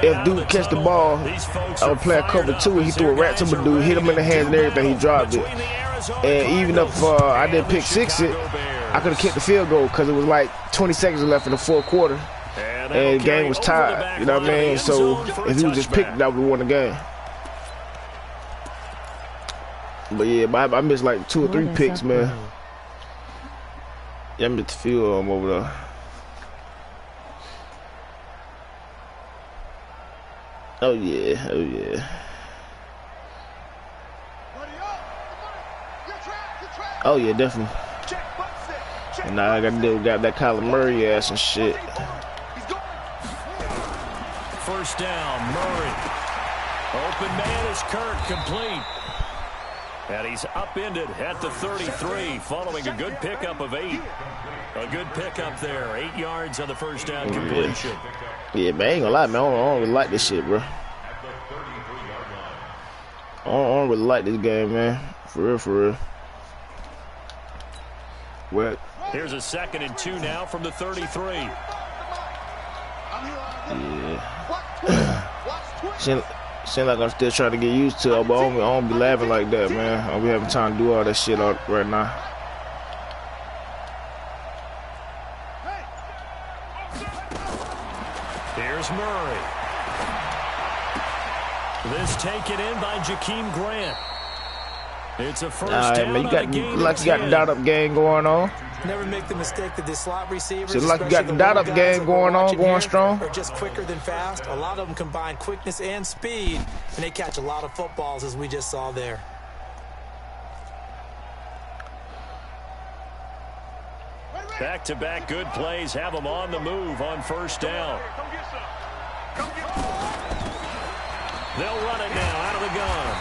if dude catch the ball, I would play a cover 2 and he threw a rat to a dude, hit him in the hands and everything, he dropped it. And even if I didn't pick 6 it, I could have kicked the field goal because it was like 20 seconds left in the fourth quarter. And the game was tied, you know what I mean? So if he was just picked, that would have won the game. But yeah, I missed like 2 or 3 picks, man. Yeah, I missed the field over there. Oh yeah, oh yeah. Oh yeah, definitely. And now I got that Kyler Murray ass and shit. First down, Murray. Open man is Kirk, complete. And he's upended at the 33, following a good pickup of 8. A good pickup there, 8 yards on the first down completion. Yeah, man, I ain't gonna lie, man. I don't really like this shit, bro. I don't really like this game, man. For real, for real. What? Here's a 2nd and 2 now from the 33. Yeah. Seems like I'm still trying to get used to it, but I don't be laughing like that, man. I don't be having time to do all that shit right now. Here's Murray. This taken in by Jakeem Grant. It's a first down. Man, you got the dot-up game going on. Never make the mistake that the slot receivers. So like you got the dot-up game going on, going strong. Are just quicker than fast. A lot of them combine quickness and speed, and they catch a lot of footballs, as we just saw there. Back-to-back good plays have them on the move on first down. They'll run it now out of the gun.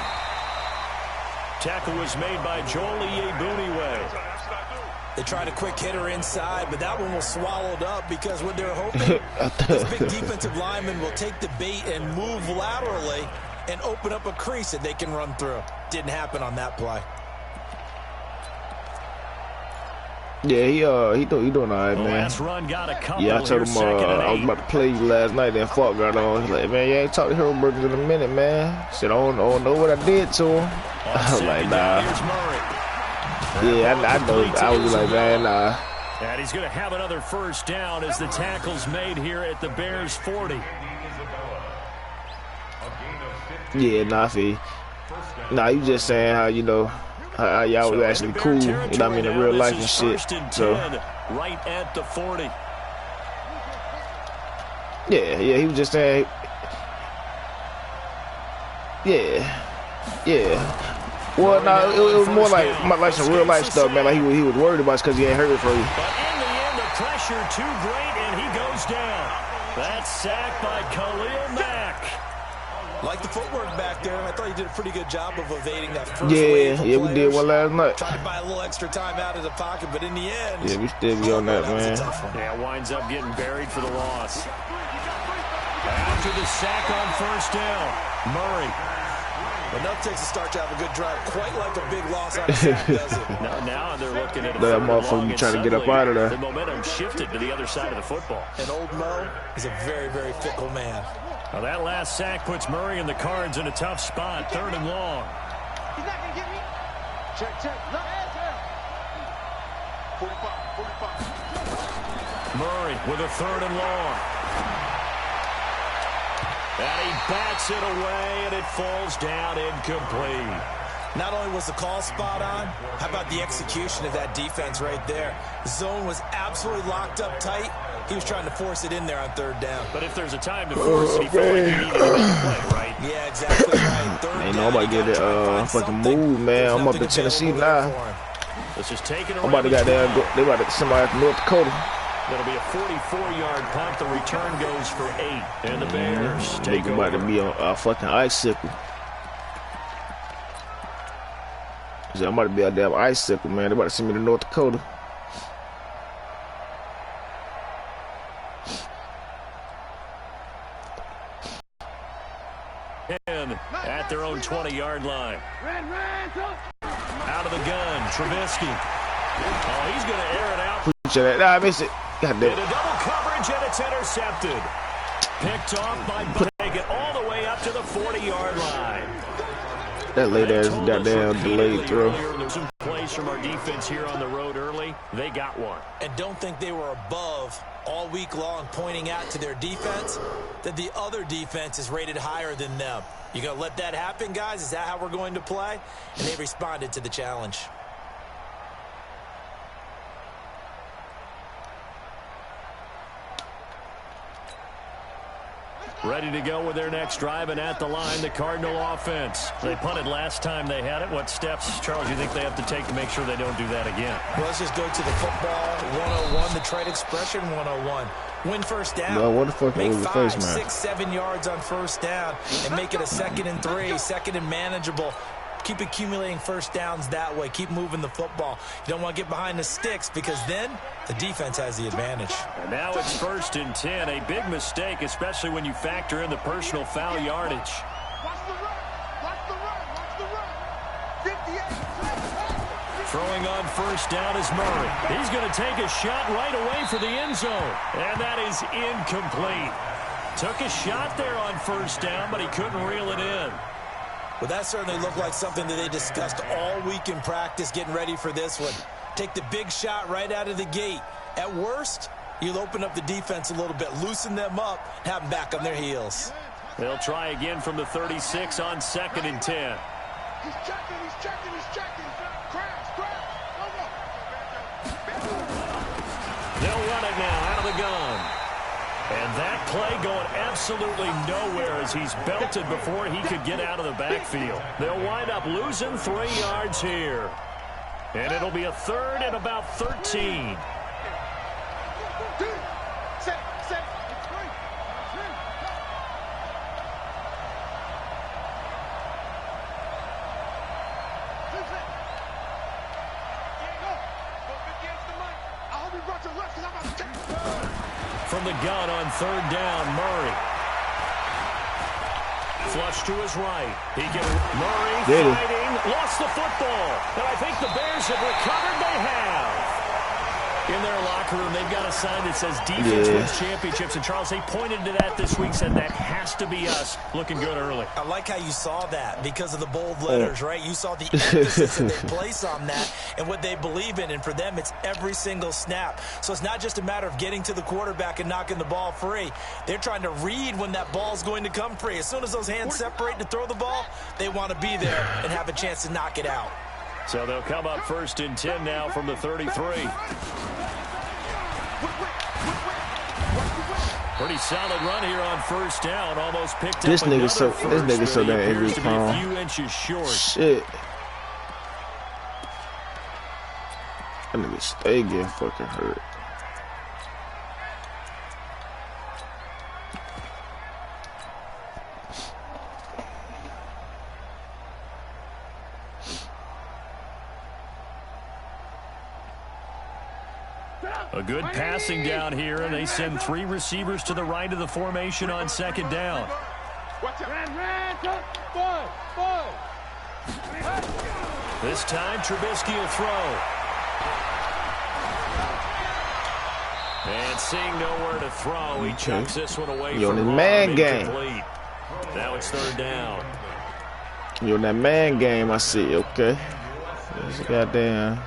Tackle was made by Joel Iyiegbuniwe. They tried a quick hitter inside, but that one was swallowed up because what they're hoping this big defensive lineman will take the bait and move laterally and open up a crease that they can run through. Didn't happen on that play. Yeah, he doing all right, man. Last run got a couple. Yeah, I told him I was about to play you last night. That fault got on. He's like, man, you ain't talked to Hero Burgers in a minute, man. He said, I don't know what I did to him. I was like, nah. Yeah, I know. I was like, man, nah. And he's going to have another first down as the tackle's made here at the Bears 40. Yeah, nah, fee. Nah, you just saying how, you know, how y'all was actually cool, you know what I mean, in real life and shit. So right at the 40. Yeah, he was just saying. Yeah. Well, no, it was more like some real life stuff, man. Like he was worried about it because he ain't heard it from you. But in the end, the pressure too great, and he goes down. That's sacked by Khalil Mack. Like the footwork back there, I thought he did a pretty good job of evading that first wave of we did one last night. Tried to buy a little extra time out of the pocket, but in the end, we still be on that, man. Yeah, winds up getting buried for the loss. After the sack on first down, Murray. Enough takes to start to have a good drive, quite like a big loss on the sack, does it? Now they're looking at that motherfucker trying to get up out of there. The momentum shifted to the other side of the football. And old Mo is a very, very fickle man. Now that last sack puts Murray and the Cards in a tough spot, 3rd and long. He's not going to get me. Check. Look. 45. Murray with a 3rd and long. And he bats it away, and it falls down incomplete. Not only was the call spot on, how about the execution of that defense right there? The zone was absolutely locked up tight. He was trying to force it in there on 3rd down. But if there's a time to force it, he felt like he needed to play, right? Yeah, exactly right. Ain't nobody get it fucking move, man. I'm up in Tennessee now. Let's just take it. I'm about to go there. They about to somebody from North Dakota. That'll be a 44-yard punt. The return goes for 8. And the Bears take over. About to be on a fucking icicle. I'm about to be out there on icicle, man. They about to send me to North Dakota. At their own 20-yard line. Out of the gun, Trubisky. Oh, he's going to air it out. Appreciate that. Nah, I miss it. God damn. A double coverage, and it's intercepted. Picked off by take it all the way up to the 40-yard line. That late ass goddamn delayed throw. There's some plays from our defense here on the road early. They got one. And don't think they were above all week long, pointing out to their defense that the other defense is rated higher than them. You gonna let that happen, guys? Is that how we're going to play? And they responded to the challenge. Ready to go with their next drive, and at the line, the Cardinal offense. They punted last time they had it. What steps, Charles, you think they have to take to make sure they don't do that again? Well, let's just go to the football 101, the trade expression 101. Win first down. No, what the fuck make was the 5, face, man? 6, 7 yards on first down and make it a 2nd and 3, 2nd and manageable. Keep accumulating first downs that way. Keep moving the football. You don't want to get behind the sticks because then the defense has the advantage. And now it's 1st and 10. A big mistake, especially when you factor in the personal foul yardage. Watch the run. Watch the run. Watch the run. 58. Throwing on first down is Murray. He's going to take a shot right away for the end zone. And that is incomplete. Took a shot there on first down, but he couldn't reel it in. Well, that certainly looked like something that they discussed all week in practice, getting ready for this one. Take the big shot right out of the gate. At worst, you'll open up the defense a little bit, loosen them up, have them back on their heels. They'll try again from the 36 on 2nd and 10. He's checking. He's checking. He's checking. Crash. They'll run it now out of the gun. And that play going absolutely nowhere as he's belted before he could get out of the backfield. They'll wind up losing 3 yards here. And it'll be a 3rd and about 13. From the gun on 3rd down, Murray. Flush to his right. He can Murray fighting, lost the football. And I think the Bears have recovered. They have. In their locker room, they've got a sign that says defense wins championships. And Charles, they pointed to that this week, said that has to be us. Looking good early. I like how you saw that because of the bold letters, right? You saw the emphasis that they place on that and what they believe in. And for them, it's every single snap. So it's not just a matter of getting to the quarterback and knocking the ball free. They're trying to read when that ball's going to come free. As soon as those hands separate to throw the ball, they want to be there and have a chance to knock it out. So they'll come up 1st and 10 now from the 33. Pretty solid run here on first down. Almost picked this up nigga another this nigga so damn injury prone. A few inches short. Shit. That nigga stay getting fucking hurt. A good passing down here, and they send 3 receivers to the right of the formation on 2nd down. This time, Trubisky will throw. And seeing nowhere to throw, he chucks this one away You're from in the man game. Now it's 3rd down. You're in that man game, I see. Okay. Let's goddamn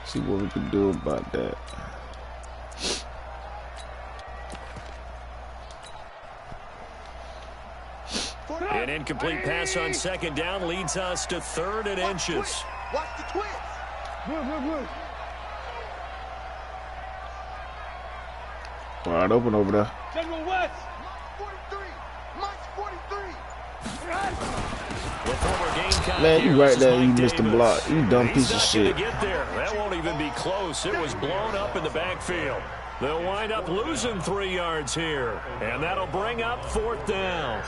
see what we can do about that. An incomplete pass on 2nd down leads us to 3rd and inches. Watch the twist. Wide open over there. General West. Mike's 43. The former Gamecock Man, you here, right there, you Mike missed the Davis. block. You dumb He's piece of not shit. gonna get there. That won't even be close. It was blown up in the backfield. They'll wind up losing 3 yards here. And that'll bring up 4th down.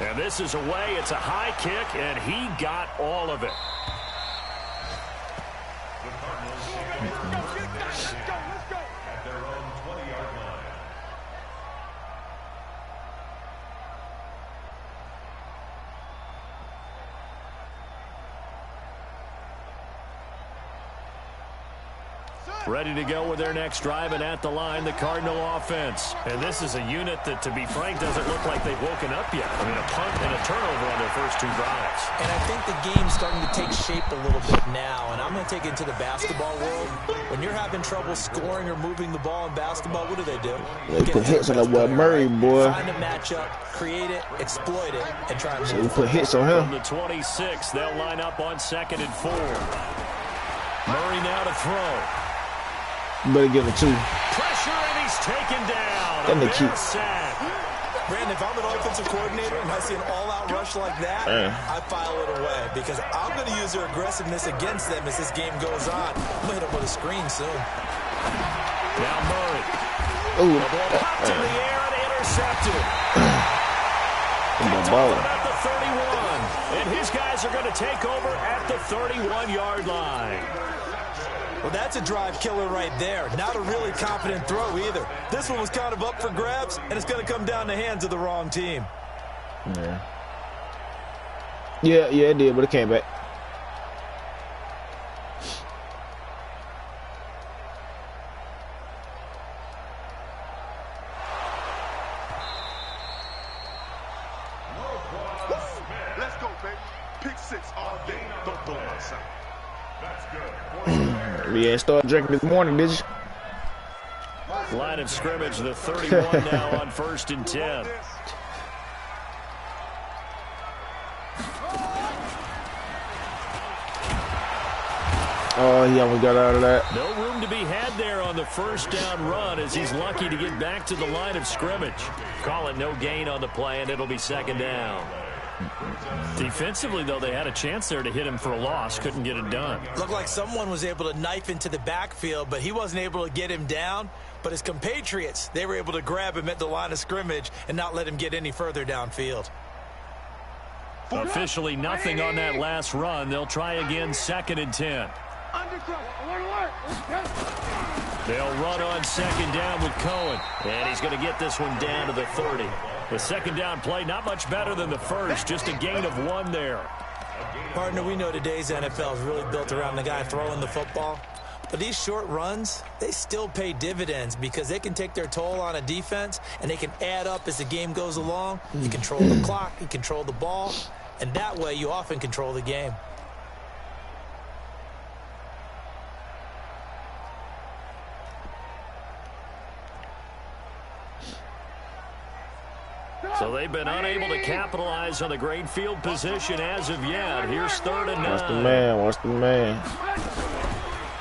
And this is away. It's a high kick, and he got all of it. ready to go with their next drive, and at the line, the Cardinal offense. And this is a unit that, to be frank, doesn't look like they've woken up yet. I mean, a punt and a turnover on their first 2 drives. And I think the game's starting to take shape a little bit now, and I'm going to take it to the basketball world. When you're having trouble scoring or moving the ball in basketball, what do? They put hits on that boy Murray, boy. Find a matchup, create it, exploit it, and try and move. So we put hits on him. From the 26, they'll line up on 2nd and 4. Murray now to throw. You better give it 2. Pressure, and he's taken down. Then they keep. Brandon, if I'm an offensive coordinator and I see an all-out rush like that, I file it away because I'm going to use their aggressiveness against them as this game goes on. I'm going to hit them with a screen soon. Now Murray. Ooh. The ball popped in the air and intercepted. The ball. At the 31. And his guys are going to take over at the 31-yard line. Well, that's a drive killer right there. Not a really confident throw either. This one was kind of up for grabs, and it's going to come down the hands of the wrong team. Yeah, it did, but it came back. Let's go, baby. Pick 6 all day. Don't blow my sound. That's good. We ain't started drinking this morning, did you? Line of scrimmage, the 31 now on 1st and 10. Oh, he almost got out of that. No room to be had there on the 1st down run as he's lucky to get back to the line of scrimmage. Call it no gain on the play, and it'll be 2nd down. Defensively, though, they had a chance there to hit him for a loss. Couldn't get it done. Looked like someone was able to knife into the backfield, but he wasn't able to get him down. But his compatriots, they were able to grab him at the line of scrimmage and not let him get any further downfield. Officially nothing on that last run. They'll try again, 2nd and 10. They'll run on 2nd down with Cohen. And he's going to get this one down to the 30. The 2nd down play, not much better than the first. Just a gain of 1 there. Partner, we know today's NFL is really built around the guy throwing the football. But these short runs, they still pay dividends because they can take their toll on a defense and they can add up as the game goes along. You control the clock, you control the ball, and that way you often control the game. So they've been unable to capitalize on the great field position as of yet. Here's 3rd and 9. Watch the man. Watch the man.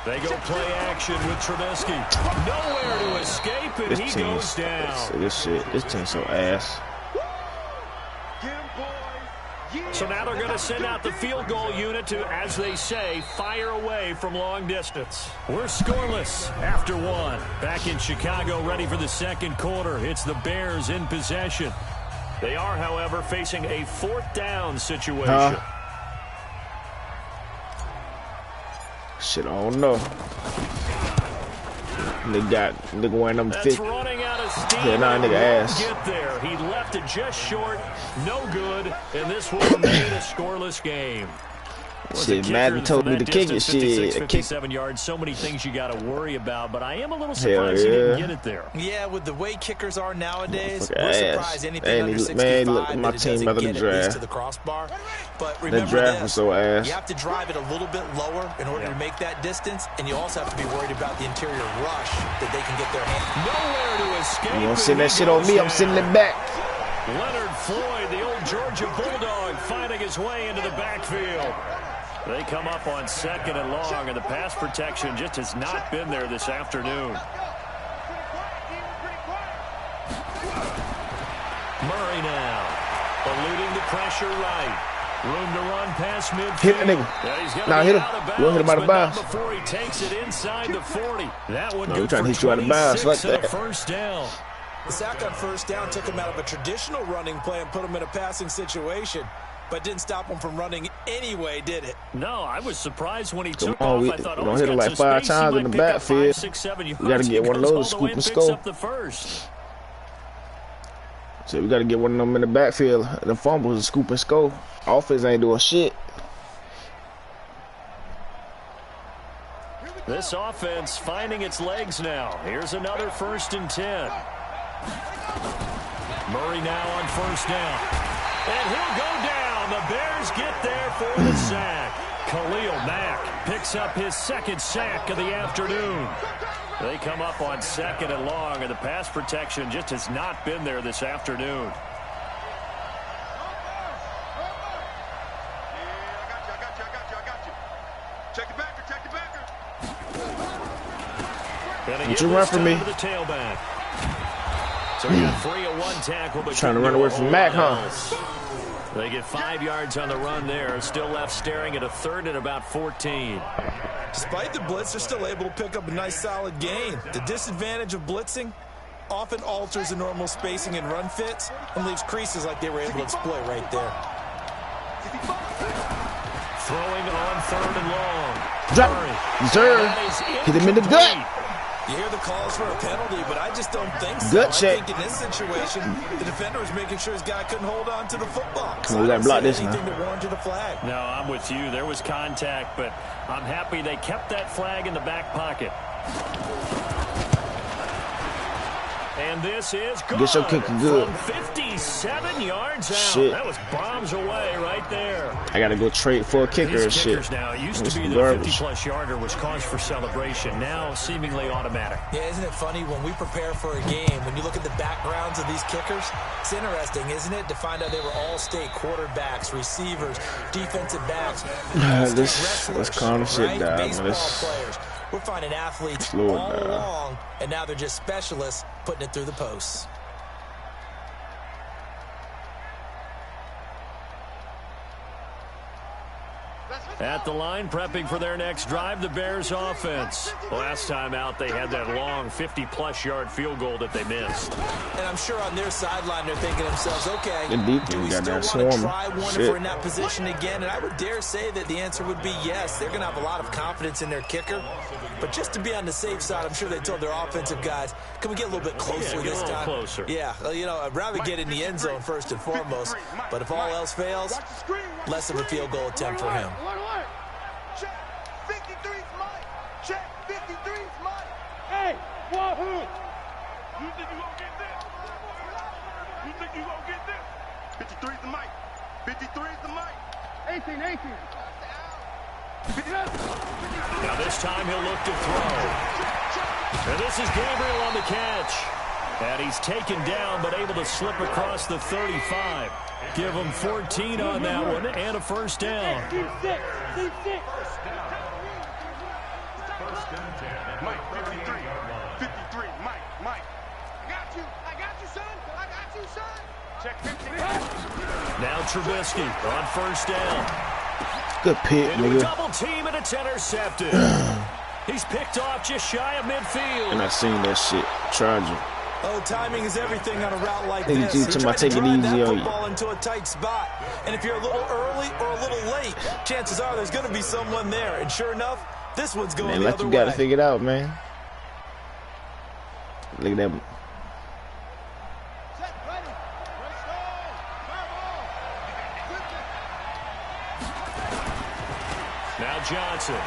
They go play action with Trubisky. Nowhere to escape, and he goes down. This team's so ass. So now they're going to send out the field goal unit to, as they say, fire away from long distance. We're scoreless after 1. Back in Chicago, ready for the 2nd quarter. It's the Bears in possession. They are, however, facing a 4th down situation. Shit, I don't know. Nigga wearing them That's 50. running out of steam. Yeah, nah, nigga ass. Get there. He left it just short. No good. And this will remain a scoreless game. Shit, Madden told me to kick it. 57 yards. So many things you got to worry about. But I am a little surprised he didn't get it there. Yeah, with the way kickers are nowadays, we're surprised anything under 65 look, my team doesn't get at least to the crossbar. But remember the draft was so ass. You have to drive it a little bit lower in order to make that distance, and you also have to be worried about the interior rush that they can get their hands. Nowhere to escape. You don't send that shit on me, I'm sending it back. Leonard Floyd, the old Georgia Bulldog, finding his way into the backfield. They come up on 2nd and long, and the pass protection just has not been there this afternoon. Murray now, eluding the pressure right. Room to run past midfield. Hit that nigga. Nah, hit him. You don't hit him out of bounds. Before he takes it inside the 40. That one we're trying to hit you out of bounds like that. First down. The sack on 1st down took him out of a traditional running play and put him in a passing situation. But didn't stop him from running anyway, did it? No, I was surprised when he took off. I thought, we don't hit him like 5 times in the backfield. We got to get one of those scoop and score. So we got to get one of them in the backfield. The fumbles, scoop and score. Offense ain't doing shit. This offense finding its legs now. Here's another 1st and 10. Murray now on 1st down. And he'll go down. The Bears get there for the sack. Khalil Mack picks up his 2nd sack of the afternoon. They come up on 2nd and long, and the pass protection just has not been there this afternoon. Would you run for me? So we got 3 of 1 tackle. Trying to run away from Mac, huh? They get 5 yards on the run there. Still left staring at a 3rd and about 14. Despite the blitz, they're still able to pick up a nice solid gain. The disadvantage of blitzing often alters the normal spacing and run fits and leaves creases like they were able to exploit right there. Throwing on 3rd and long. Drop. Sir. Hit him in the gut. You hear the calls for a penalty, but I just don't think so. Gut check. I think in this situation, the defender was making sure his guy couldn't hold on to the football. Come on, we got to block this now. Anything to warrant the flag. No, I'm with you. There was contact, but I'm happy they kept that flag in the back pocket. And this is good. Get your kicker good. From 57 yards out. Shit. That was bombs away right there. I got to go trade for a kicker and shit. Kickers now, it used to be the 50-plus yarder was cause for celebration. Now seemingly automatic. Yeah, isn't it funny when we prepare for a game, when you look at the backgrounds of these kickers, it's interesting, isn't it, to find out they were all-state quarterbacks, receivers, defensive backs, let's calm the shit down. Baseball players. We're finding athletes all along, and now they're just specialists putting it through the posts. At the line, prepping for their next drive, the Bears offense. Last time out, they had that long 50-plus yard field goal that they missed. And I'm sure on their sideline, they're thinking to themselves, okay, do we still want to try one if we're in that position again? And I would dare say that the answer would be yes. They're going to have a lot of confidence in their kicker. But just to be on the safe side, I'm sure they told their offensive guys, can we get a little bit closer this time? Closer. Yeah, you know, I'd rather get in the end zone first and foremost. But if all else fails, less of a field goal attempt for him. Check 53's Mike. Check 53's Mike. Hey, Wahoo! You think you gonna get this? You think you gonna get this? 53's the Mike. 53's the Mike. 18. Now this time he'll look to throw. And this is Gabriel on the catch. And he's taken down but able to slip across the 35. Give him 14 on that one and a 1st down. Keep six. Mike, 53. 53, Mike. I got you, son. Check 53. Now Trubisky on 1st down. Good pick, Into nigga. a double team, and it's intercepted. He's picked off just shy of midfield. And I seen that shit. Charger. Oh, timing is everything on a route like Nigga, this. you take it easy that on you. football into a tight spot. And if you're a little early or a little late, chances are there's going to be someone there. And sure enough, this one's going Man, the like other you way. got to figure it out, man. Look at that. Now Johnson.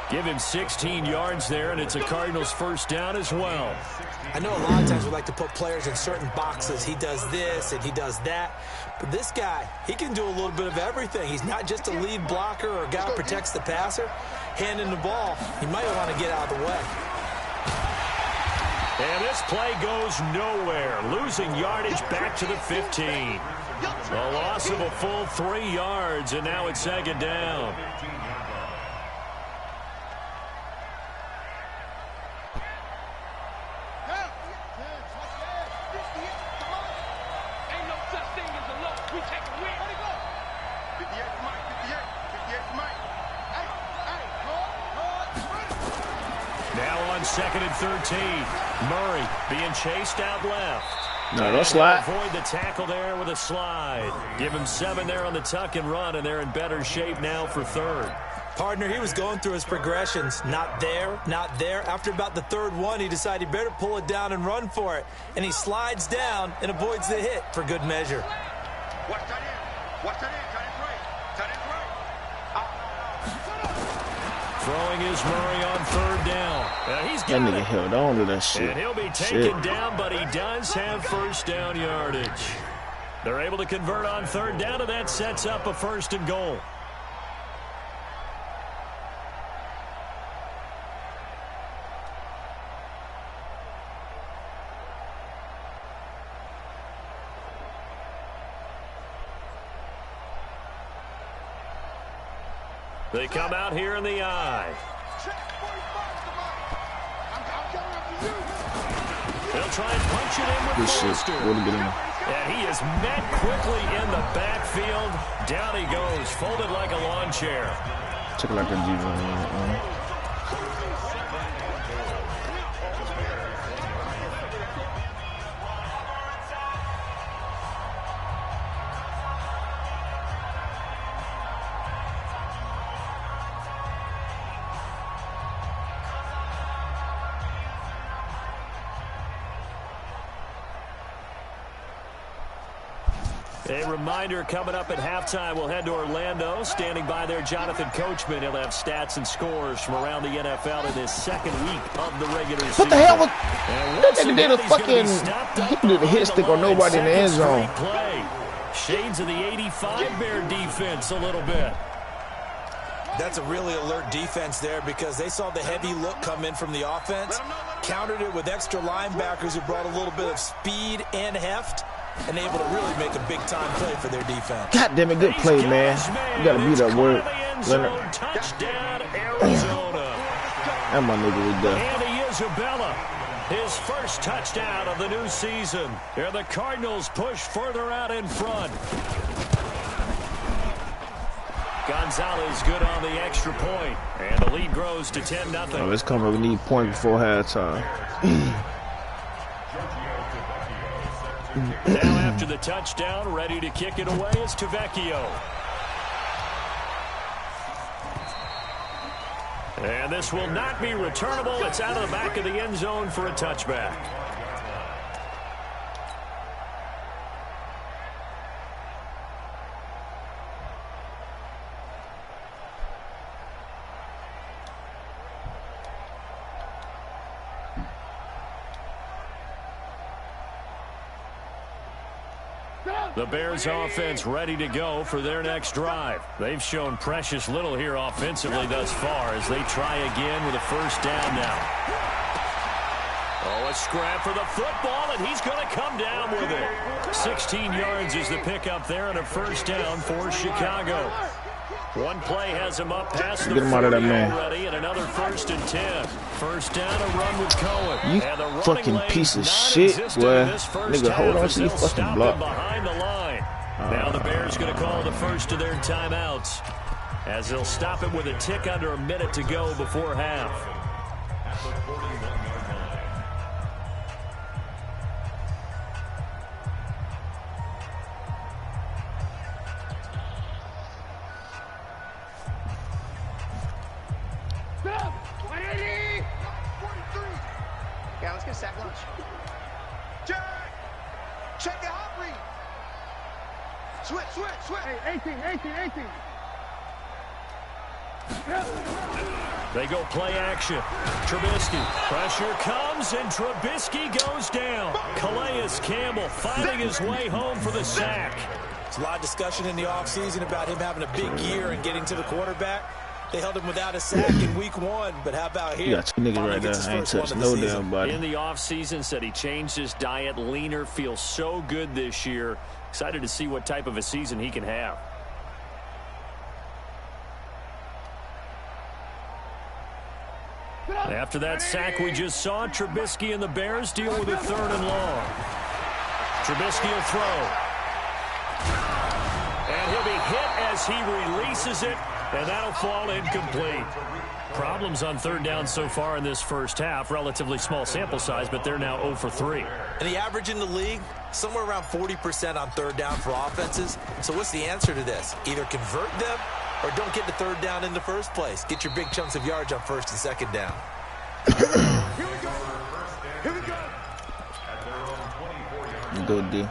Give him 16 yards there, and it's a Cardinals 1st down as well. I know a lot of times we like to put players in certain boxes. He does this and he does that. But this guy, he can do a little bit of everything. He's not just a lead blocker or a guy who protects the passer. Handing the ball, he might want to get out of the way. And this play goes nowhere. Losing yardage back to the 15. A loss of a full 3 yards, and now it's 2nd down. Now on 2nd and 13. Murray being chased out left. No, don't slide. Avoid the tackle there with a slide. Give him 7 there on the tuck and run, and they're in better shape now for 3rd. Partner, he was going through his progressions. Not there, not there. After about the 3rd one, he decided he better pull it down and run for it. And he slides down and avoids the hit for good measure. Watch that in. Watch that in. Tight end right. Throwing is Murray on third down. He's got that nigga held on to that shit. And he'll be taken down, but he does have first down yardage. They're able to convert on third down, and that sets up a 1st and goal. They come out here in the eye. They'll try and punch it in with Forster. And he is met quickly in the backfield. Down he goes, folded like a lawn chair. Took like a G1. A reminder, coming up at halftime, we'll head to Orlando. Standing by there, Jonathan Coachman. He'll have stats and scores from around the NFL in his 2nd week of the regular season. What the hell was that? Nigga did a fucking, he did a hit stick on nobody in the end zone. Shades of the 85 Bear defense a little bit. That's a really alert defense there because they saw the heavy look come in from the offense, countered it with extra linebackers who brought a little bit of speed and heft, and able to really make a big-time play for their defense. God damn it, good play, man. You gotta beat that word. Leonard. Touchdown, Arizona. And my nigga was there. Andy Isabella, his first touchdown of the new season. And the Cardinals push further out in front. Gonzalez good on the extra point. And the lead grows to 10-0. Oh, let's come up. We need points before halftime. Now after the touchdown, ready to kick it away is Tavecchio. And this will not be returnable. It's out of the back of the end zone for a touchback. The Bears offense ready to go for their next drive. They've shown precious little here offensively thus far as they try again with a first down now. Oh, a scrap for the football, and he's going to come down with it. 16 yards is the pickup there and a first down for Chicago. One play has him up past the 40 already, and another 1st and 10. First down, a run with Cohen. You fucking piece of shit, boy. Nigga, hold on to your fucking block. Behind the line. Now the Bears going to call the first of their timeouts as they'll stop it with a tick under a minute to go before half. Yeah, let's get a sack lunch. Check the hot read. Switch. Hey, 18. They go play action. Trubisky. Pressure comes, and Trubisky goes down. Calais Campbell finding his way home for the sack. There's a lot of discussion in the offseason about him having a big year and getting to the quarterback. They held him without a sack in week 1, but how about here? You got 2 niggas right there. I ain't touched no damn body. In the offseason, said he changed his diet, leaner, feels so good this year. Excited to see what type of a season he can have. After that sack we just saw, Trubisky and the Bears deal with a 3rd and long. Trubisky will throw. And he'll be hit as he releases it. And that'll fall incomplete. Problems on 3rd down so far in this first half. Relatively small sample size, but they're now 0 for 3. And the average in the league, somewhere around 40% on 3rd down for offenses. So what's the answer to this? Either convert them or don't get the 3rd down in the first place. Get your big chunks of yards on 1st and 2nd down. Here we go. Good deal.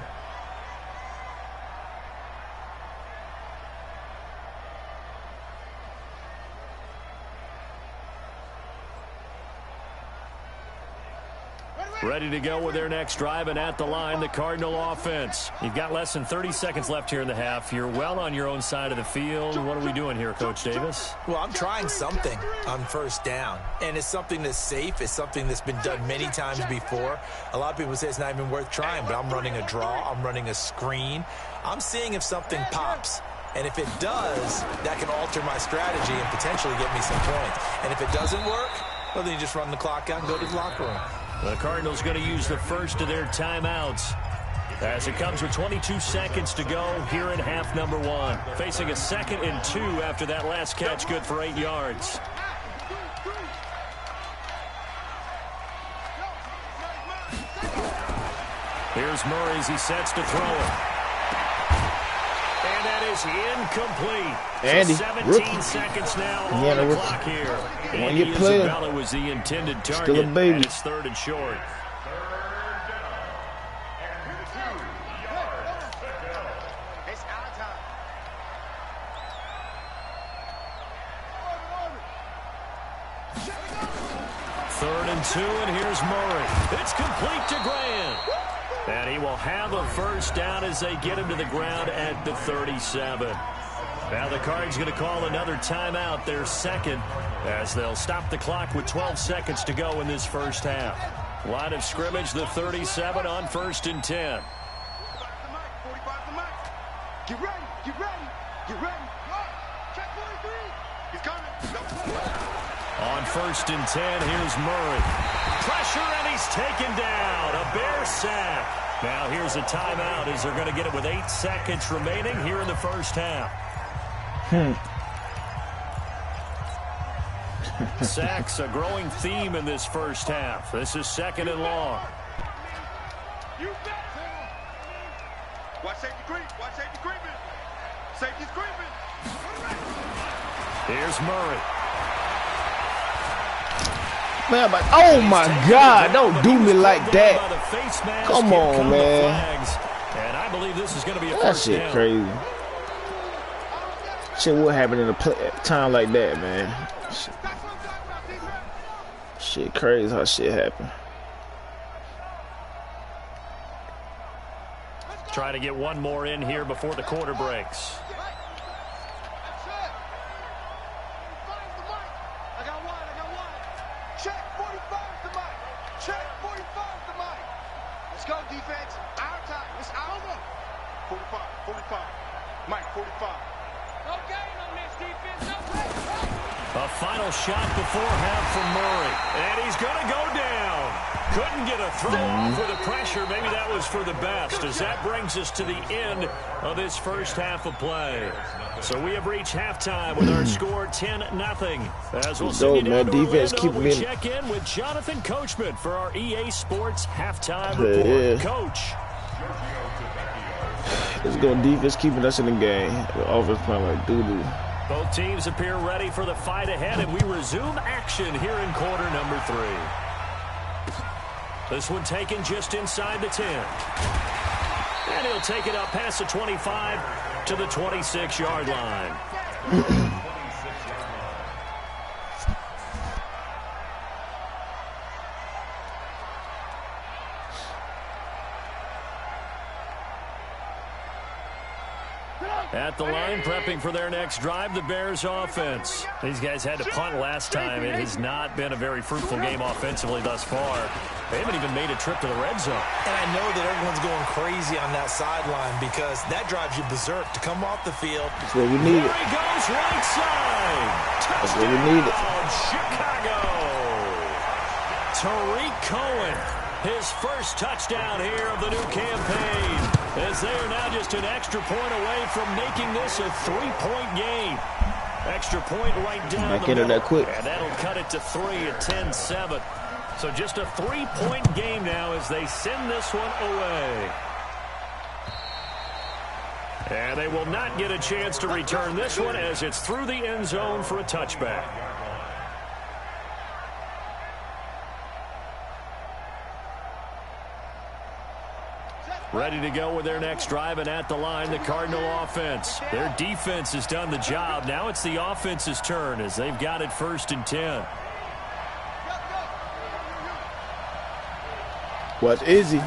Ready to go with their next drive, and at the line, the Cardinal offense. You've got less than 30 seconds left here in the half. You're well on your own side of the field. What are we doing here, Coach Davis? Well, I'm trying something on first down, and it's something that's safe. It's something that's been done many times before. A lot of people say it's not even worth trying, but I'm running a draw. I'm running a screen. I'm seeing if something pops. And if it does, that can alter my strategy and potentially get me some points. And if it doesn't work, well, then you just run the clock out and go to the locker room. The Cardinals going to use the first of their timeouts as it comes with 22 seconds to go here in half number 1. Facing a 2nd and 2 after that last catch, good for 8 yards. Here's Murray as he sets to throw it. And that is incomplete. Andy, so 17 rookie. seconds now on the clock here. Andy Isabella was the intended target. Still a baby. And it's 3rd and short. It's our time. Third and 2, and here's Murray. It's complete to Grant. And he will have a first down as they get him to the ground at the 37. Now the Cards going to call another timeout, their 2nd, as they'll stop the clock with 12 seconds to go in this first half. Line of scrimmage, the 37 on 1st and 10. 45 to Mike. Get ready, get ready, get ready. Check 43. He's coming. On 1st and 10, here's Murray. Pressure, and he's taken down. A Bear sack. Now here's a timeout as they're going to get it with 8 seconds remaining here in the first half. Sacks, a growing theme in this first half. This is 2nd and long. Watch safety creep. Watch safety creeping. Safety's creeping. Here's Murray. Man, but oh my God, don't do me like that. Come on, man. And I believe this is going to be a That first shit down. crazy. Shit would happen in a time like that, man. Shit crazy how shit happen. Try to get one more in here before the quarter breaks. Check 45 to Mike. Check 45 to Mike. Let's go, defense. Our time. It's our one. 45, 45. Mike, 45. No gain on this defense. No gain. A final shot before half from Murray. And he's going to go down. Couldn't get a throw off with the pressure. Maybe that was for the best, as that brings us to the end of this first half of play. So we have reached halftime with our score 10-0. As we'll send you down to Orlando, we check in with Jonathan Coachman for our EA Sports halftime report. Yeah. Coach. Let's go defense keeping us in the game. The offense playing like doo-doo. Both teams appear ready for the fight ahead, and we resume action here in quarter number 3. This one taken just inside the 10. And he'll take it up past the 25 to the 26-yard line. At the line, prepping for their next drive, the Bears offense. These guys had to punt last time. It has not been a very fruitful game offensively thus far. They haven't even made a trip to the red zone. And I know that everyone's going crazy on that sideline because that drives you berserk to come off the field. That's what we need. There he goes, right side. That's what we need. Chicago. Tariq Cohen, his first touchdown here of the new campaign, as they are now just an extra point away from making this a 3-point game. Extra point right down Back the into middle. that quick. And that'll cut it to 3 at 10-7. So just a 3-point game now as they send this one away. And they will not get a chance to return this one as it's through the end zone for a touchback. Ready to go with their next drive, and at the line, the Cardinal offense. Their defense has done the job. Now it's the offense's turn as they've got it 1st and 10. Watch Izzy.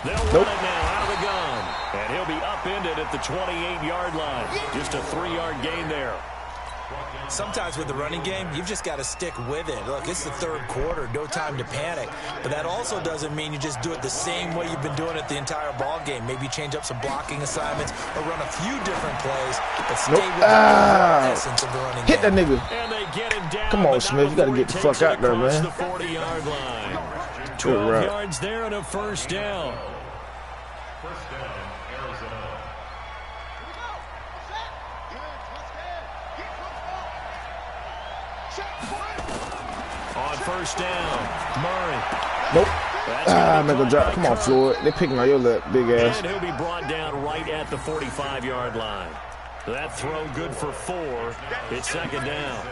They'll run it now out of the gun. And he'll be upended at the 28-yard line. Just a 3-yard gain there. Sometimes with the running game, you've just got to stick with it. Look, it's the third quarter, no time to panic. But that also doesn't mean you just do it the same way you've been doing it the entire ball game. Maybe change up some blocking assignments or run a few different plays, but stay with the essence of the running Hit game. that nigga. And they get him down. Come on, Smith. You got to get the fuck out there, man. The 40-yard line. 12 yards there and a first down. On first down, Murray. Nope. I'm not gonna drop. Come on, Floyd. They're picking on your little big ass. And he'll be brought down right at the 45-yard line. That throw good for 4. It's second down.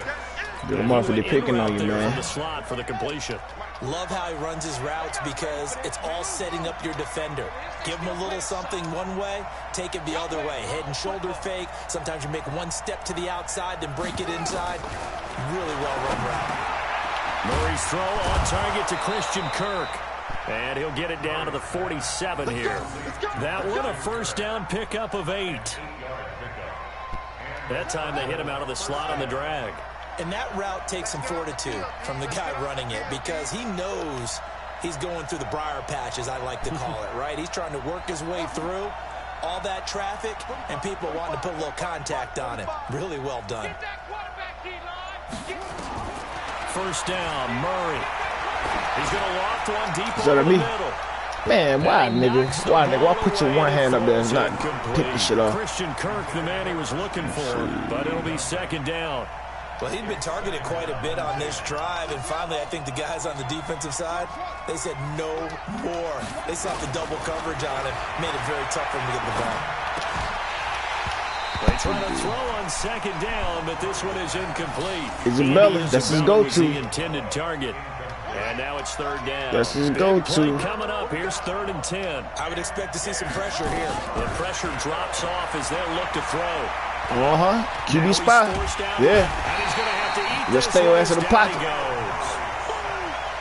Get him off. They're picking on you, man. The slot for the completion. Love how he runs his routes because it's all setting up your defender. Give him a little something one way, take it the other way. Head and shoulder fake. Sometimes you make one step to the outside, then break it inside. Really well run route. Murray's throw on target to Christian Kirk. And he'll get it down to the 47 here. That one a first down pickup of 8. That time they hit him out of the slot on the drag. And that route takes some fortitude from the guy running it because he knows he's going through the briar patch, as I like to call it, right? He's trying to work his way through all that traffic and people wanting to put a little contact on him. Really well done. First down, Murray. He's going to loft one deep over the me? middle. Man, why, nigga? Why, nigga? Why put your one hand up there and not pick the shit off? Christian Kirk, the man he was looking for, but it'll be second down. Well, he'd been targeted quite a bit on this drive, and finally I think the guys on the defensive side, they said no more. They saw the double coverage on him, made it very tough for him to get the ball. They try to throw on second down, but this one is incomplete. Isabella, that's his go-to. The intended target. And now it's third down. That's his go-to. Coming up, here's 3rd and 10. I would expect to see some pressure here. The pressure drops off as they'll look to throw. QB spy. Yeah. And he's going to have to eat. Just stay your ass in the pocket.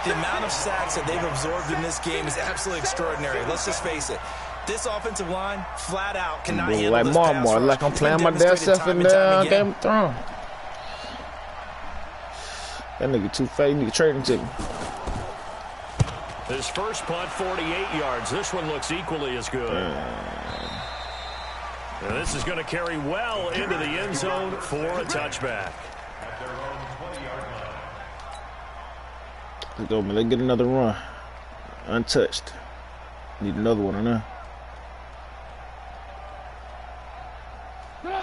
The amount of sacks that they've absorbed in this game is absolutely extraordinary. Let's just face it. This offensive line, flat out, cannot handle like this pass rush. Like I'm playing my damn self in Game of Thrones. That nigga too fat. You need to trade him to me. His first punt, 48 yards. This one looks equally as good. And this is going to carry well into the end zone for a touchback. Let's go, man. Let's get another run. Untouched. Need another one, I know.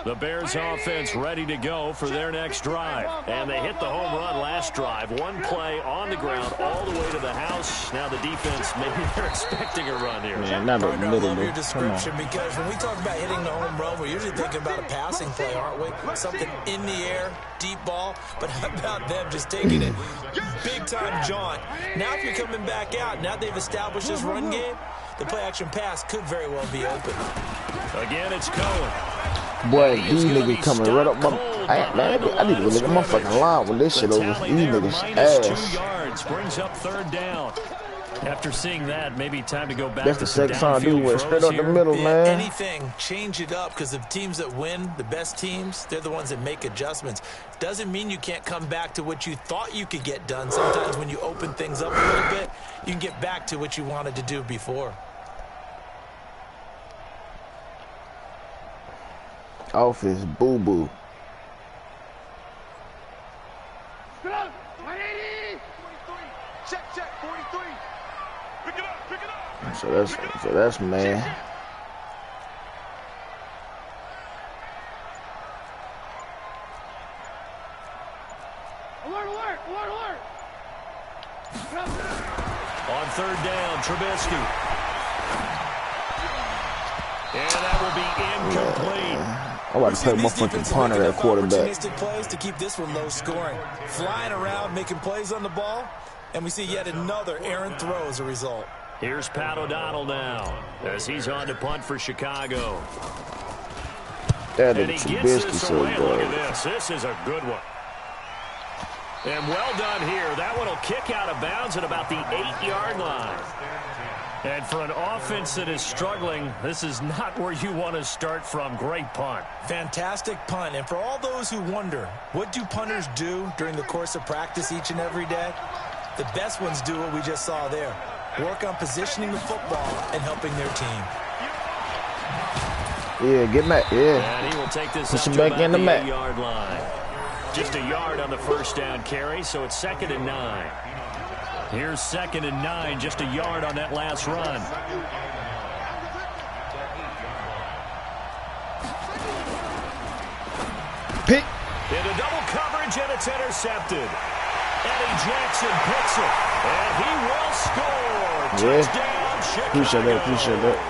The Bears offense ready to go for their next drive. And they hit the home run last drive. One play on the ground all the way to the house. Now the defense, maybe they're expecting a run here. Man, not a middle, I love your description because when we talk about hitting the home run, we're usually thinking about a passing play, aren't we? Something in the air, deep ball. But how about them just taking it? Big-time jaunt. Now if you're coming back out, now they've established this run game, the play-action pass could very well be open. Again, it's Cohen. Boy, these niggas coming right up my... I need to look at my fucking line with this shit over. These niggas ass. 2 yards brings up 3rd down. After seeing that, maybe time to go back. That's the second time I do it. Straight up the middle, man. Anything, change it up because the teams that win, the best teams, they're the ones that make adjustments. Doesn't mean you can't come back to what you thought you could get done. Sometimes when you open things up a little bit, you can get back to what you wanted to do before. Office boo-boo. Check, 43. Pick it up. So that's man. Alert. On 3rd down, Trubisky. And that will be incomplete. I'm about to play my fucking punter at quarterback. Opportunistic plays to keep this one low scoring. Flying around, making plays on the ball, and we see yet another errant throw as a result. Here's Pat O'Donnell now as he's on to punt for Chicago. That and is he gets Trubisky this so away. good. Look at this. This is a good one. And well done here. That one will kick out of bounds at about the 8-yard line. And for an offense that is struggling, this is not where you want to start from. Great punt. Fantastic punt. And for all those who wonder, what do punters do during the course of practice each and every day? The best ones do what we just saw there. Work on positioning the football and helping their team. Yeah, get back. Yeah. And he will take this Push up him to back in about the the mat. 8-yard line. Just a yard on the first down carry, so it's 2nd and 9. Here's 2nd and 9, just a yard on that last run. Pick. Into double coverage, and it's intercepted. Eddie Jackson picks it, and he will score. Yeah. Touchdown, Chicago. Appreciate that.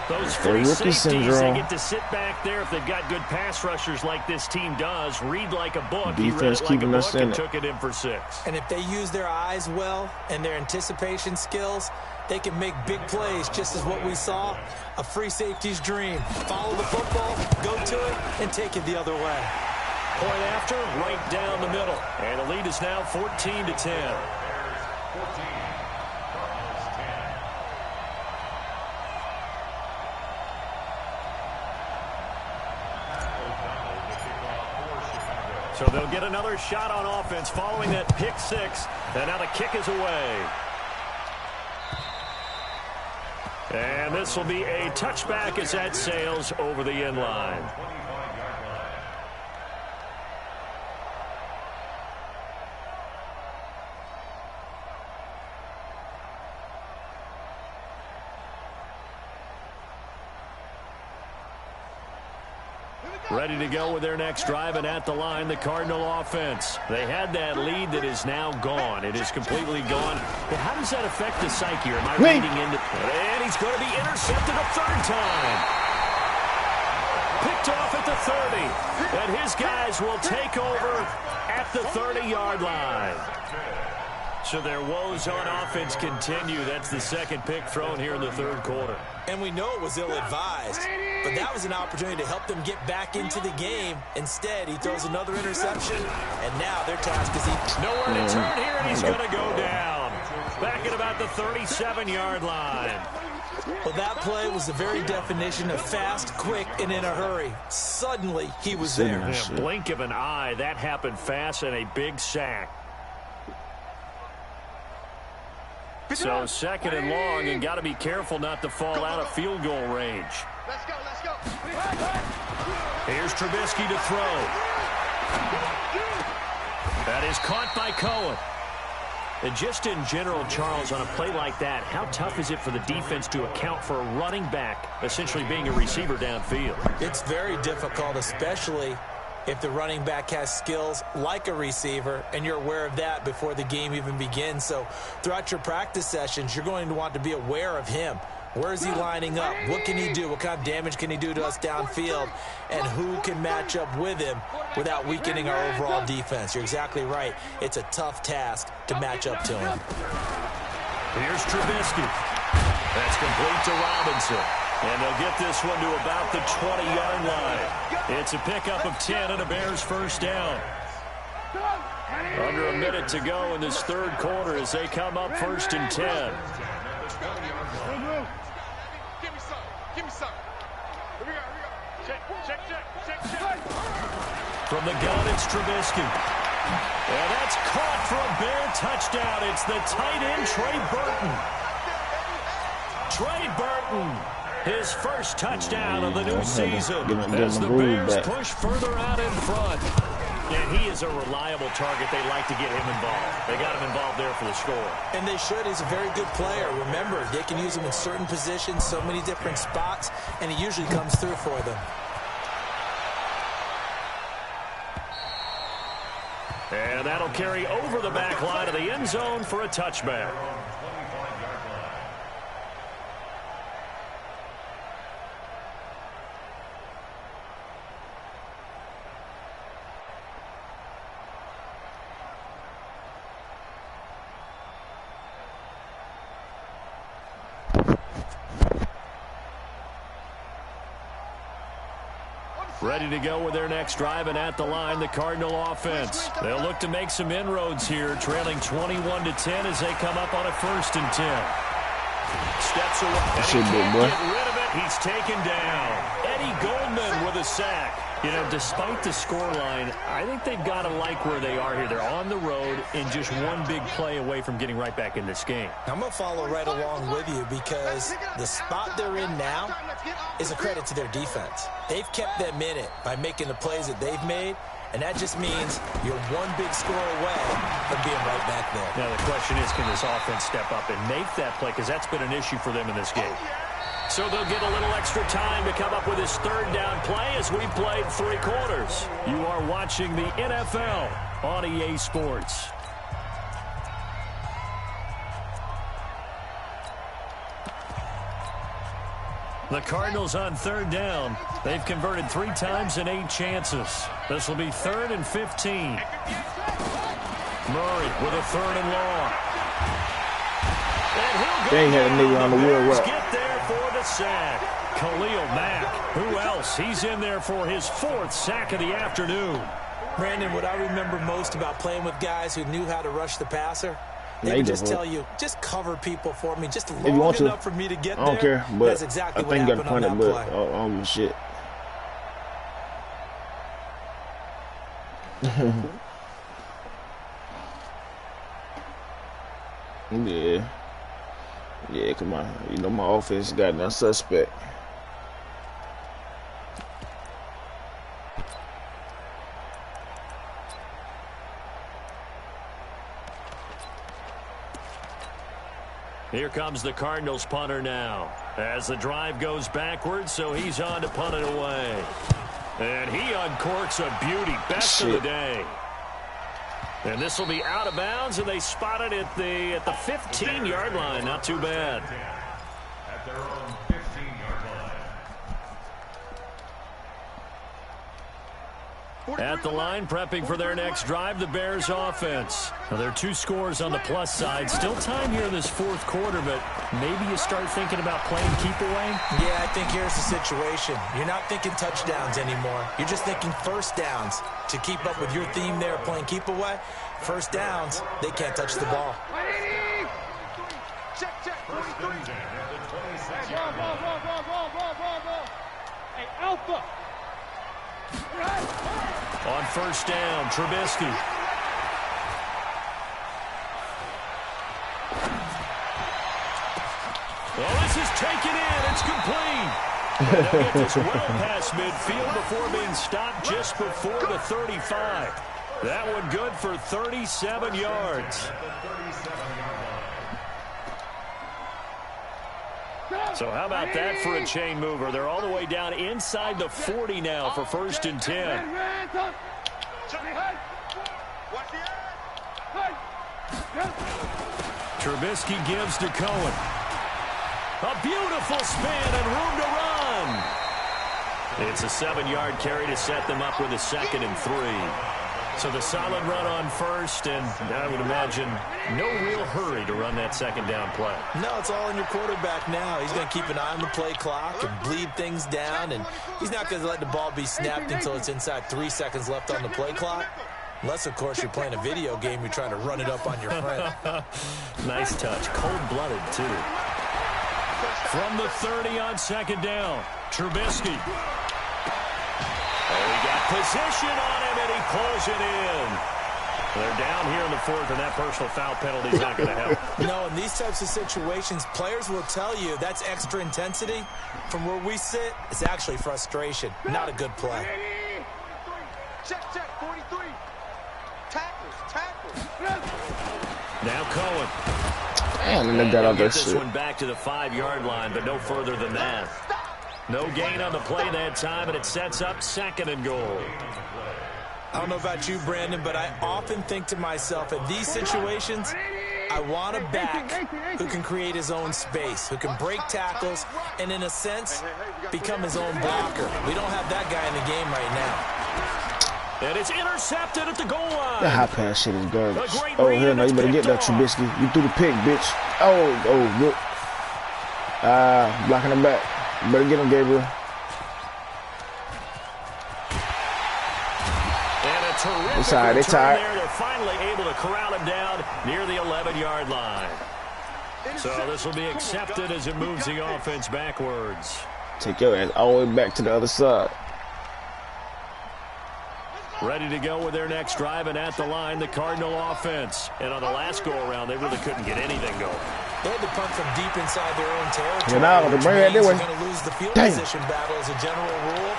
Those free rookie safeties, syndrome. they get to sit back there if they've got good pass rushers like this team does. Read like a book. He read Defense it like a keeping us book in and it. took it in for 6. And if they use their eyes well and their anticipation skills, they can make big plays, just as what we saw. A free safety's dream. Follow the football, go to it, and take it the other way. Point after, right down the middle. And the lead is now 14-10. So they'll get another shot on offense following that pick 6. And now the kick is away. And this will be a touchback as that sails over the end line. Ready to go with their next drive, and at the line, the Cardinal offense. They had that lead that is now gone. It is completely gone. But how does that affect the psyche? Am I reading into it? And he's going to be intercepted a 3rd time. Picked off at the 30. And his guys will take over at the 30-yard line. So their woes on offense continue. That's the 2nd pick thrown here in the 3rd quarter. And we know it was ill-advised, but that was an opportunity to help them get back into the game. Instead, he throws another interception, and now their task is nowhere to turn here, and he's going to go down. Back at about the 37-yard line. Well, that play was the very definition of fast, quick, and in a hurry. Suddenly, he was there. Yeah, blink of an eye. That happened fast, and a big sack. So 2nd and long, and got to be careful not to fall out of field goal range. Let's go, let's go. Here's Trubisky to throw. That is caught by Cohen. And just in general, Charles, on a play like that, how tough is it for the defense to account for a running back essentially being a receiver downfield? It's very difficult, especially if the running back has skills like a receiver, and you're aware of that before the game even begins. So throughout your practice sessions, you're going to want to be aware of him. Where is he lining up? What can he do? What kind of damage can he do to us downfield? And who can match up with him without weakening our overall defense? You're exactly right. It's a tough task to match up to him. Here's Trubisky. That's complete to Robinson. And they'll get this one to about the 20-yard line. It's a pickup of 10 and a Bears 1st down. Under a minute to go in this 3rd quarter as they come up 1st and 10. Give me some. Give me some. Here we go. Check. From the gun, it's Trubisky. And that's caught for a Bear touchdown. It's the tight end, Trey Burton. Trey Burton. His first touchdown of the new season as the Bears push further out in front. And he is a reliable target. They like to get him involved. They got him involved there for the score. And they should. He's a very good player. Remember, they can use him in certain positions, so many different spots, and he usually comes through for them. And that'll carry over the back line of the end zone for a touchback. Ready to go with their next drive, and at the line, the Cardinal offense. They'll look to make some inroads here, trailing 21-10 as they come up on a 1st and 10. Steps away. And he can't get rid of it. He's taken down. Eddie Goldman with a sack. You know, despite the scoreline, I think they've got to like where they are here. They're on the road and just one big play away from getting right back in this game. I'm going to follow right along with you because the spot they're in now is a credit to their defense. They've kept them in it by making the plays that they've made, and that just means you're one big score away from being right back there. Now, the question is, can this offense step up and make that play? Because that's been an issue for them in this game. So they'll get a little extra time to come up with his 3rd down play as we played 3 quarters. You are watching the NFL on EA Sports. The Cardinals on 3rd down. They've converted 3 times in 8 chances. This will be 3rd and 15. Murray with a 3rd and long. And he'll go. They ain't had a nigga on the wheel route. Get there for the sack. Khalil Mack. Who else? He's in there for his 4th sack of the afternoon. Brandon, what I remember most about playing with guys who knew how to rush the passer, they would just tell you, just cover people for me, just long enough for me to get there. I don't care, but that's exactly what happened on that play. Oh, shit. Yeah. Yeah, come on. You know my offense got no suspect. Here comes the Cardinals punter now. As the drive goes backwards, so he's on to punt it away. And he uncorks a beauty. Best of the day. And this will be out of bounds, and they spot it at the 15-yard line. Not too bad. At their own 15-yard line. At the line, prepping for their next drive, the Bears offense. Now, there are 2 scores on the plus side. Still time here in this 4th quarter, but maybe you start thinking about playing keep away? Yeah, I think here's the situation. You're not thinking touchdowns anymore. You're just thinking 1st downs. To keep up with your theme there, playing keep away, 1st downs, they can't touch the ball. Check, 43. Hey, Alpha. On 1st down, Trubisky. Well, this is taken in. It's complete. They'll get this well past midfield before being stopped just before the 35. That one good for 37 yards. So how about that for a chain mover? They're all the way down inside the 40 now for 1st and 10. Trubisky gives to Cohen. A beautiful spin and room to run. It's a 7-yard carry to set them up with a 2nd and 3. So the solid run on 1st, and I would imagine no real hurry to run that 2nd down play. No, it's all in your quarterback now. He's going to keep an eye on the play clock and bleed things down, and he's not going to let the ball be snapped until it's inside 3 seconds left on the play clock. Unless, of course, you're playing a video game, you're trying to run it up on your friend. Nice touch. Cold-blooded, too. From the 30 on 2nd down, Trubisky. Oh, he got position on him, and he pulls it in. They're down here in the 4th, and that personal foul penalty is not going to help. No, in these types of situations, players will tell you that's extra intensity. From where we sit, it's actually frustration, not a good play. Check, 43. Tackles. Now Cohen. And they got out that this shit. one back to the 5-yard line, but no further than that. No gain on the play that time, and it sets up 2nd and goal. I don't know about you, Brandon, but I often think to myself, in these situations, I want a back who can create his own space, who can break tackles, and in a sense, become his own blocker. We don't have that guy in the game right now. And it's intercepted at the goal line. That high pass shit is garbage. Oh, hell no, you better get that, Trubisky. You threw the pick, bitch. Oh, good. Blocking him back. You better get him, Gabriel. It's all right. They tired. They're finally able to corral him down near the 11-yard line. So this will be accepted as it moves the offense backwards. Take your ass all the way back to the other side. Ready to go with their next drive, and at the line, the Cardinal offense. And on the last go-around, they really couldn't get anything going. They had to punt from deep inside their own territory. And now, which bring it means that way. they're going to lose the field position battle as a general rule.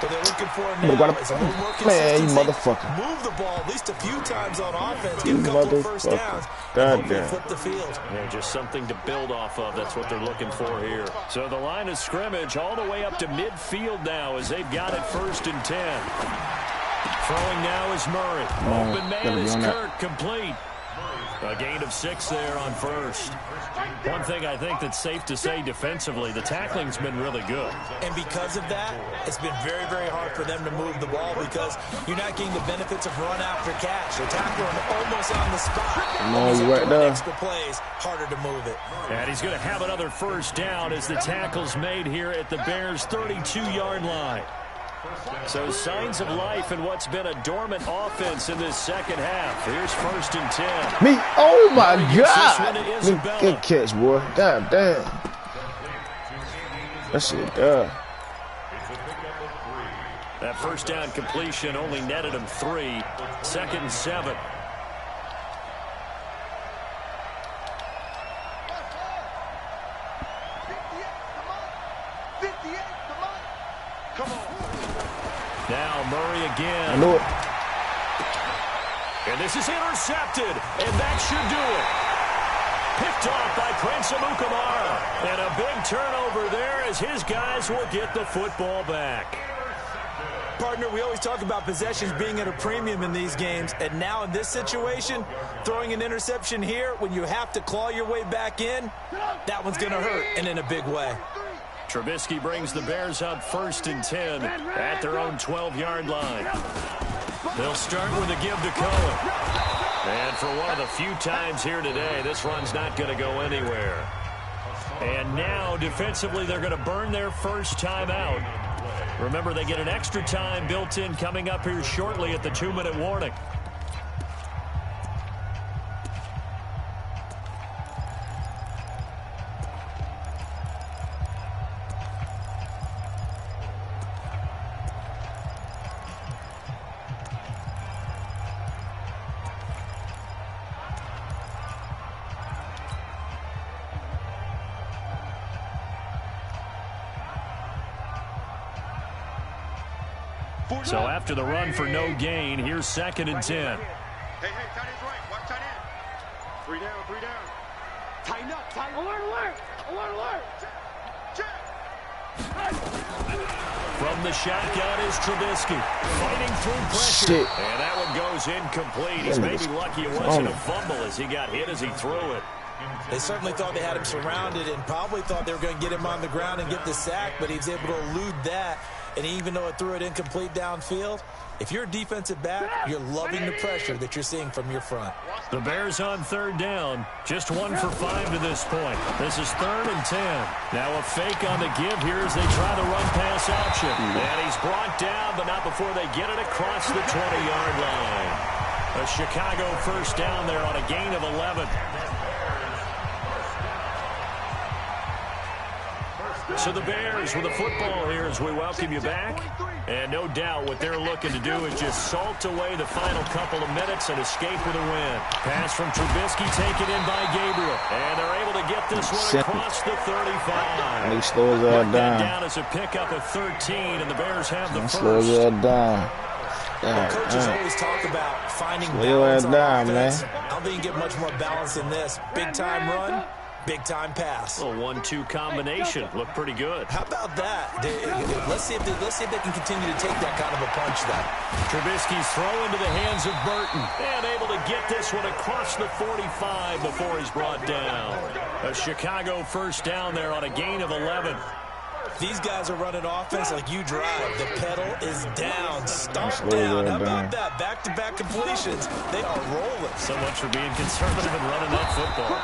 What they're looking for now is a little more consistency. Man, you motherfucker. Move the ball at least a few times on offense. You Get a couple of first motherfucker. downs. Goddamn. Flip the field. Yeah, just something to build off of. That's what they're looking for here. So the line of scrimmage all the way up to midfield now as they've got it 1st and 10. Throwing now is Murray. Open man is Kirk, complete. A gain of 6 there on 1st. One thing I think that's safe to say defensively, the tackling's been really good. And because of that, it's been very, very hard for them to move the ball because you're not getting the benefits of run after catch. They're tackling almost on the spot. You right there. Extra plays, harder to move it. And he's going to have another 1st down as the tackle's made here at the Bears' 32-yard line. So signs of life in what's been a dormant offense in this second half. Here's 1st and 10. Me, oh my God. Isabella. Good catch, boy. God damn. That shit, That 1st down completion only netted him 3. 2nd and 7. Now Murray again. I knew it. And this is intercepted, and that should do it. Picked off by Prince Amukamara. And a big turnover there as his guys will get the football back. Partner, we always talk about possessions being at a premium in these games, and now in this situation, throwing an interception here when you have to claw your way back in, that one's going to hurt, and in a big way. Trubisky brings the Bears up 1st and 10 at their own 12-yard line. They'll start with a give to Cohen. And for one of the few times here today, this run's not going to go anywhere. And now, defensively, they're going to burn their first time out. Remember, they get an extra time built in coming up here shortly at the 2-minute warning. So after the run for no gain, here's 2nd and 10. Hey, tight end's right. Watch tight end. 3 down, 3 down. Tighten up, tighten. Alert. Check. From the shotgun is Trubisky. Fighting through pressure. Shit. And that one goes incomplete. He's maybe lucky it wasn't a fumble as he got hit as he threw it. They certainly thought they had him surrounded and probably thought they were going to get him on the ground and get the sack, but he was able to elude that. And even though it threw it incomplete downfield, if you're a defensive back, you're loving the pressure that you're seeing from your front. The Bears on 3rd down. Just 1 for 5 to this point. This is 3rd and 10. Now a fake on the give here as they try the run-pass option. And he's brought down, but not before they get it across the 20-yard line. A Chicago 1st down there on a gain of 11. So the Bears with the football here as we welcome you back. And no doubt what they're looking to do is just salt away the final couple of minutes and escape with a win. Pass from Trubisky taken in by Gabriel. And they're able to get this one across the 35. He slows that down as a pickup of 13, and the Bears have the first. Slows that down. Coaches always talk about finding balance on offense. I don't think you get much more balance than this. Big-time run. Big-time pass. A 1-2 combination. Looked pretty good. How about that? Let's see if they can continue to take that kind of a punch, though. Trubisky's throw into the hands of Burton. And able to get this one across the 45 before he's brought down. A Chicago 1st down there on a gain of 11. These guys are running offense like you drive. The pedal is down. Start down. How about that? Back-to-back completions. They are rolling. So much for being conservative and running that football.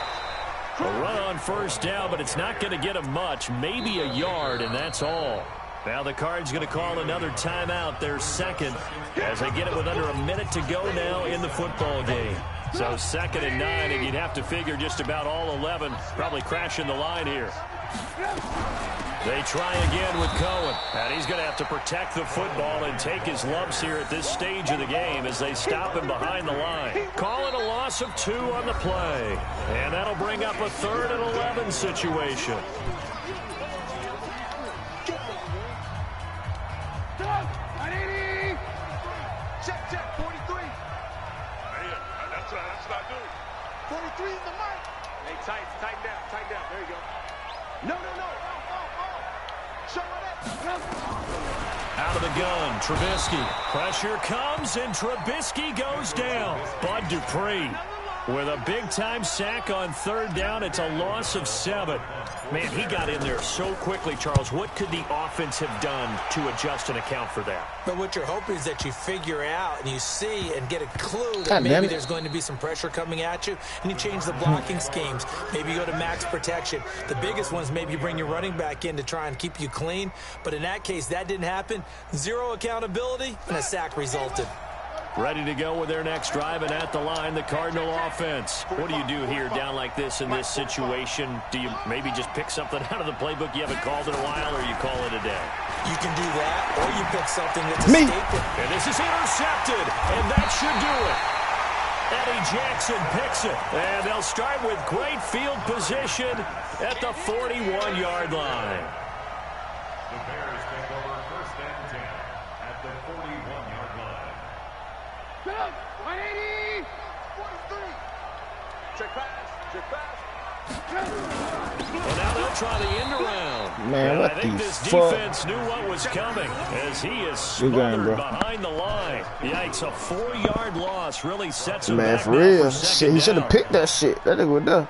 A run on 1st down, but it's not going to get him much. Maybe a yard, and that's all. Now the Cards going to call another timeout, their second, as they get it with under a minute to go now in the football game. So 2nd and 9, and you'd have to figure just about all 11 probably crashing the line here. They try again with Cohen, and he's going to have to protect the football and take his lumps here at this stage of the game as they stop him behind the line. Call it a loss of 2 on the play, and that'll bring up a 3rd and 11 situation. Check, 43. That's not good. 43 in the mic. Hey, tighten down. There you go. No. Show it up. Out of the gun, Trubisky. Pressure comes, and Trubisky goes down. Bud Dupree with a big-time sack on 3rd down. It's a loss of 7. Man, he got in there so quickly, Charles. What could the offense have done to adjust and account for that? But what you're hoping is that you figure out and you see and get a clue that maybe there's going to be some pressure coming at you, and you change the blocking schemes. Maybe you go to max protection. The biggest one is maybe you bring your running back in to try and keep you clean. But in that case, that didn't happen. 0 accountability, and a sack resulted. Ready to go with their next drive, and at the line, the Cardinal offense. What do you do here down like this in this situation? Do you maybe just pick something out of the playbook you haven't called in a while, or you call it a day? You can do that, or you pick something that's a staple. And this is intercepted, and that should do it. Eddie Jackson picks it, and they'll start with great field position at the 41-yard line. The Bears take over 1st and 10 at the 41-yard line. 180. 43. Check pass. Well, now they'll try the end around. Man, what I think the this fuck? defense knew what was coming as he is smothered behind the line. Yikes, a 4-yard loss really sets him back. Man, for real. For Shit, he should have picked that shit. That nigga was done.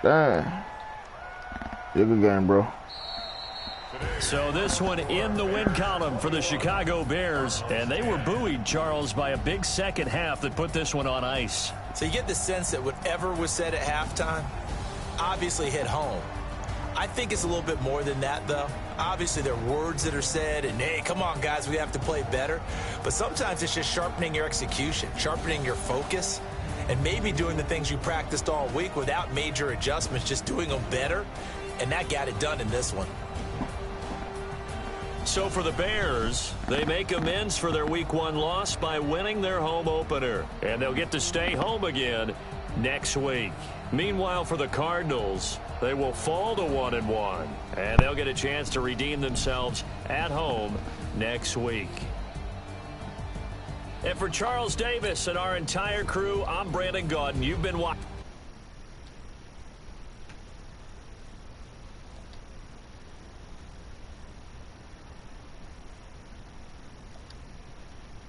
Damn. Good game, bro. So this one in the win column for the Chicago Bears. And they were buoyed, Charles, by a big second half that put this one on ice. So you get the sense that whatever was said at halftime obviously hit home. I think it's a little bit more than that, though. Obviously, there are words that are said, and, hey, come on, guys, we have to play better. But sometimes it's just sharpening your execution, sharpening your focus, and maybe doing the things you practiced all week without major adjustments, just doing them better. And that got it done in this one. So for the Bears, they make amends for their Week 1 loss by winning their home opener. And they'll get to stay home again next week. Meanwhile, for the Cardinals, they will fall to 1-1. And they'll get a chance to redeem themselves at home next week. And for Charles Davis and our entire crew, I'm Brandon Gaudin. You've been watching.